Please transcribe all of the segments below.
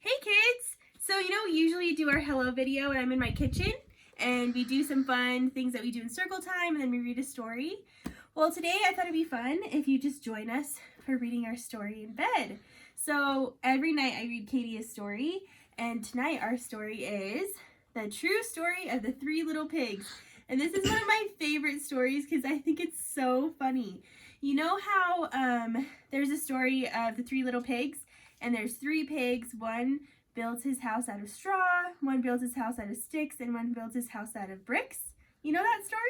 Hey kids! So we usually do our hello video and I'm in my kitchen and we do some fun things that we do in circle time and then we read a story. Well, today I thought it'd be fun if you just join us for reading our story in bed. So every night I read Katie a story, and tonight our story is The True Story of the Three Little Pigs. And this is one of my favorite stories because I think it's so funny. You know how there's a story of the three little pigs? And there's three pigs. One builds his house out of straw, one builds his house out of sticks, and one builds his house out of bricks. You know that story?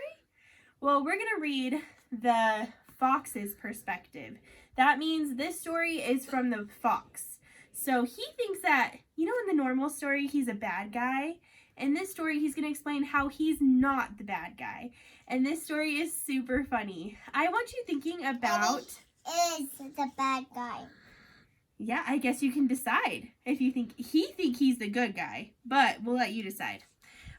Well, we're going to read the fox's perspective. That means this story is from the fox. So he thinks that, in the normal story, he's a bad guy. In this story, he's going to explain how he's not the bad guy. And this story is super funny. I want you thinking about... Is the bad guy. Yeah, I guess you can decide if you think he's the good guy, but we'll let you decide.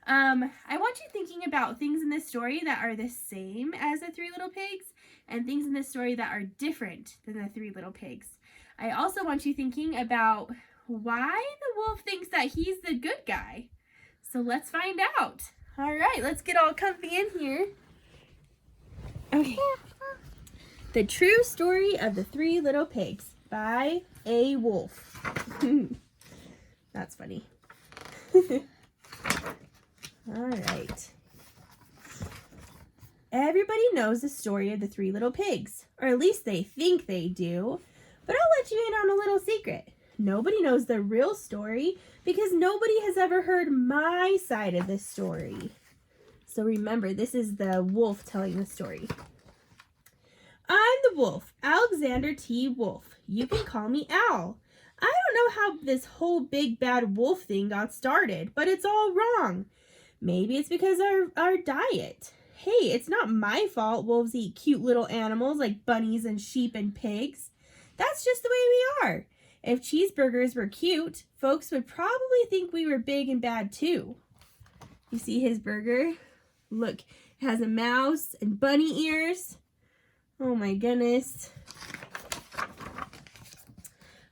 I want you thinking about things in this story that are the same as the three little pigs and things in this story that are different than the three little pigs. I also want you thinking about why the wolf thinks that he's the good guy. So let's find out. All right, let's get all comfy in here. Okay. The True Story of the Three Little Pigs by A. Wolf. That's funny. All right. Everybody knows the story of the three little pigs, or at least they think they do. But I'll let you in on a little secret. Nobody knows the real story because nobody has ever heard my side of this story. So remember, this is the wolf telling the story. I'm the wolf, Alexander T. Wolf. You can call me Al. I don't know how this whole big bad wolf thing got started, but it's all wrong. Maybe it's because our diet. Hey, it's not my fault wolves eat cute little animals like bunnies and sheep and pigs. That's just the way we are. If cheeseburgers were cute, folks would probably think we were big and bad too. You see his burger? Look, it has a mouse and bunny ears. Oh my goodness.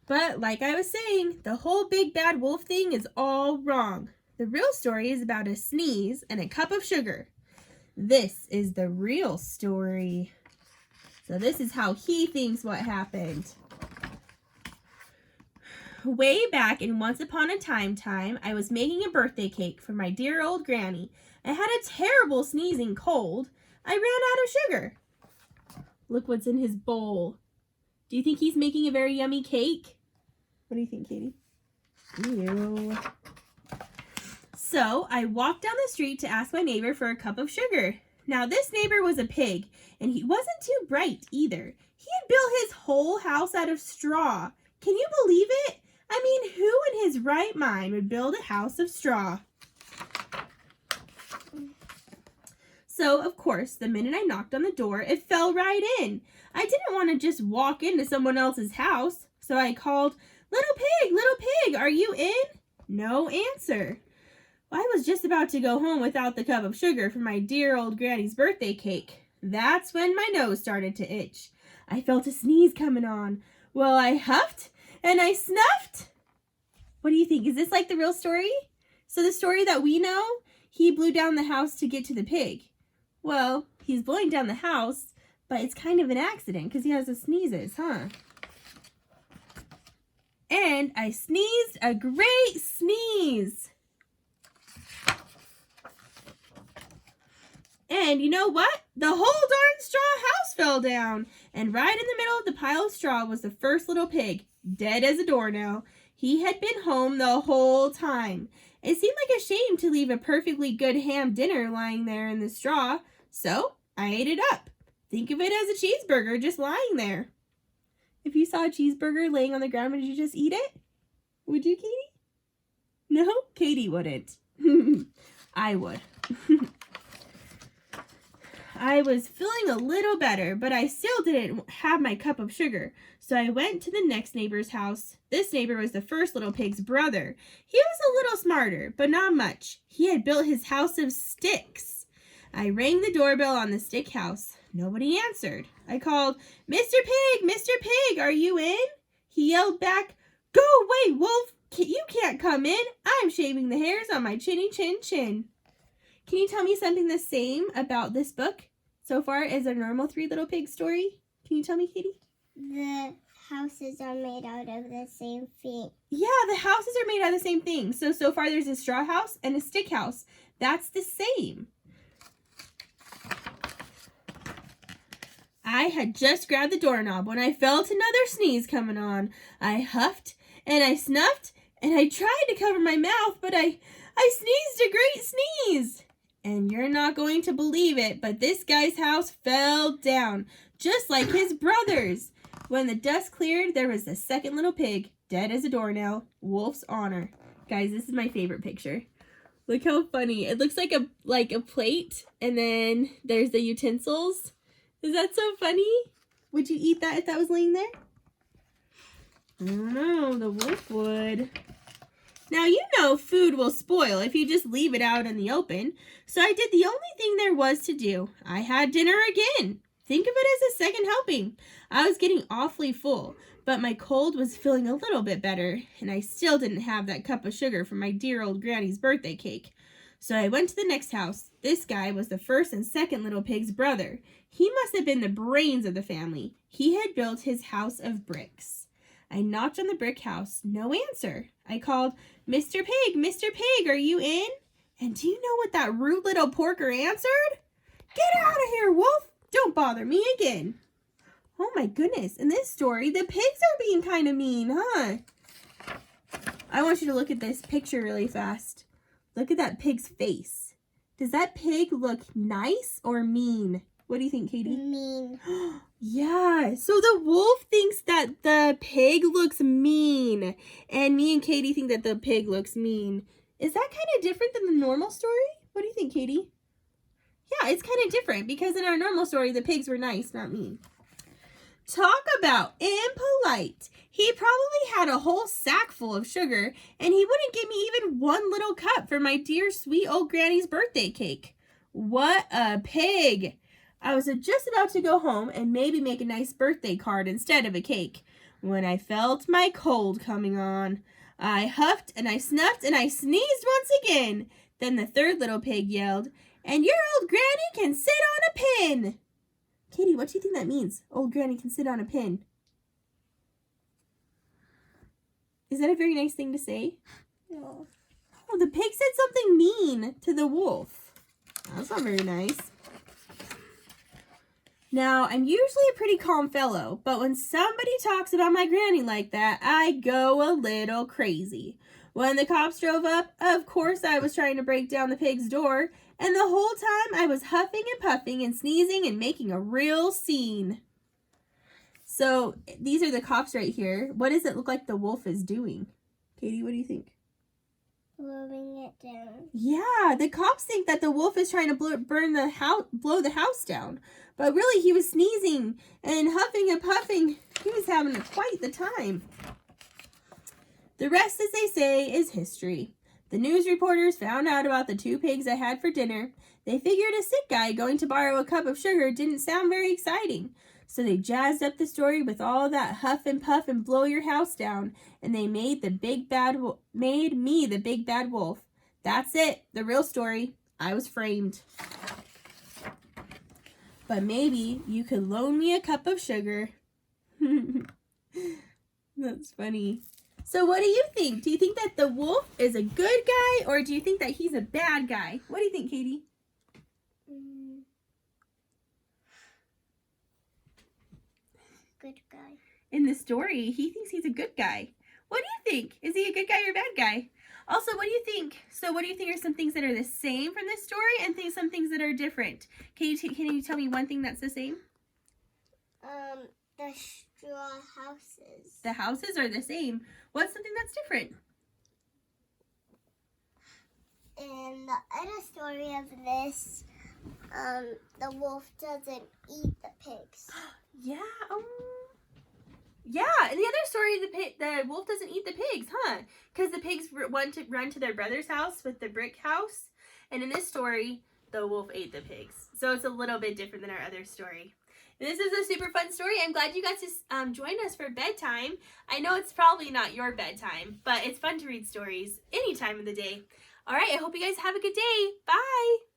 But like I was saying, the whole big bad wolf thing is all wrong. The real story is about a sneeze and a cup of sugar. This is the real story. So this is how he thinks what happened. Way back in Once Upon a Time, I was making a birthday cake for my dear old granny. I had a terrible sneezing cold. I ran out of sugar. Look what's in his bowl. Do you think he's making a very yummy cake? What do you think, Katie? Ew. So I walked down the street to ask my neighbor for a cup of sugar. Now this neighbor was a pig, and he wasn't too bright either. He had built his whole house out of straw. Can you believe it? I mean, who in his right mind would build a house of straw? So, of course, the minute I knocked on the door, it fell right in. I didn't want to just walk into someone else's house, so I called, little pig, are you in? No answer. I was just about to go home without the cup of sugar for my dear old granny's birthday cake. That's when my nose started to itch. I felt a sneeze coming on. Well, I huffed and I snuffed. What do you think? Is this like the real story? So the story that we know, he blew down the house to get to the pig. Well, he's blowing down the house, but it's kind of an accident because he has the sneezes, huh? And I sneezed a great sneeze. And you know what? The whole darn straw house fell down. And right in the middle of the pile of straw was the first little pig, dead as a doornail. He had been home the whole time. It seemed like a shame to leave a perfectly good ham dinner lying there in the straw, so I ate it up. Think of it as a cheeseburger just lying there. If you saw a cheeseburger laying on the ground, would you just eat it? Would you, Katie? No? Katie wouldn't. I would. I was feeling a little better, but I still didn't have my cup of sugar, so I went to the next neighbor's house. This neighbor was the first little pig's brother. He was a little smarter, but not much. He had built his house of sticks. I rang the doorbell on the stick house. Nobody answered. I called, Mr. Pig, are you in? He yelled back, Go away, Wolf! You can't come in. I'm shaving the hairs on my chinny chin chin. Can you tell me something the same about this book so far as a normal Three Little Pigs story? Can you tell me, Katie? The houses are made out of the same thing. Yeah, the houses are made out of the same thing. So far there's a straw house and a stick house. That's the same. I had just grabbed the doorknob when I felt another sneeze coming on. I huffed and I snuffed and I tried to cover my mouth, but I sneezed a great sneeze. And you're not going to believe it, but this guy's house fell down, just like his brother's. When the dust cleared, there was the second little pig, dead as a doornail, Wolf's honor. Guys, this is my favorite picture. Look how funny. It looks like a plate, and then there's the utensils. Is that so funny? Would you eat that if that was laying there? I don't know, the wolf would. Now, you know food will spoil if you just leave it out in the open. So I did the only thing there was to do. I had dinner again. Think of it as a second helping. I was getting awfully full, but my cold was feeling a little bit better, and I still didn't have that cup of sugar from my dear old granny's birthday cake. So I went to the next house. This guy was the first and second little pig's brother. He must have been the brains of the family. He had built his house of bricks. I knocked on the brick house. No answer. I called, Mr. Pig, are you in? And do you know what that rude little porker answered? Get out of here, Wolf. Don't bother me again. Oh my goodness. In this story, the pigs are being kind of mean, huh? I want you to look at this picture really fast. Look at that pig's face. Does that pig look nice or mean? What do you think, Katie? Mean. Yeah, so the wolf thinks that the pig looks mean, and me and Katie think that the pig looks mean. Is that kind of different than the normal story? What do you think, Katie? Yeah, it's kind of different because in our normal story, the pigs were nice, not mean. Talk about impolite. He probably had a whole sack full of sugar, and he wouldn't give me even one little cup for my dear sweet old granny's birthday cake. What a pig! I was just about to go home and maybe make a nice birthday card instead of a cake when I felt my cold coming on. I huffed and I snuffed and I sneezed once again. Then the third little pig yelled, and your old granny can sit on a pin. Katie, what do you think that means? Old granny can sit on a pin. Is that a very nice thing to say? No. Oh, the pig said something mean to the wolf. That's not very nice. Now, I'm usually a pretty calm fellow, but when somebody talks about my granny like that, I go a little crazy. When the cops drove up, of course I was trying to break down the pig's door, and the whole time I was huffing and puffing and sneezing and making a real scene. So, these are the cops right here. What does it look like the wolf is doing? Katie, what do you think? Blowing it down. Yeah, the cops think that the wolf is trying to blow the house down. But really, he was sneezing and huffing and puffing. He was having quite the time. The rest, as they say, is history. The news reporters found out about the two pigs I had for dinner. They figured a sick guy going to borrow a cup of sugar didn't sound very exciting. So they jazzed up the story with all that huff and puff and blow your house down. And they made me the big bad wolf. That's it. The real story. I was framed. But maybe you could loan me a cup of sugar. That's funny. So what do you think? Do you think that the wolf is a good guy or do you think that he's a bad guy? What do you think, Katie? Good guy. In the story, he thinks he's a good guy. What do you think? Is he a good guy or a bad guy? Also, what do you think? So what do you think are some things that are the same from this story and some things that are different? Can you tell me one thing that's the same? The straw houses. The houses are the same. What's something that's different? In the other story of this, the wolf doesn't eat the pigs. Yeah. Yeah. In the other story, the wolf doesn't eat the pigs, huh? Because the pigs run to their brother's house with the brick house. And in this story, the wolf ate the pigs. So it's a little bit different than our other story. This is a super fun story. I'm glad you got to join us for bedtime. I know it's probably not your bedtime, but it's fun to read stories any time of the day. All right, I hope you guys have a good day. Bye.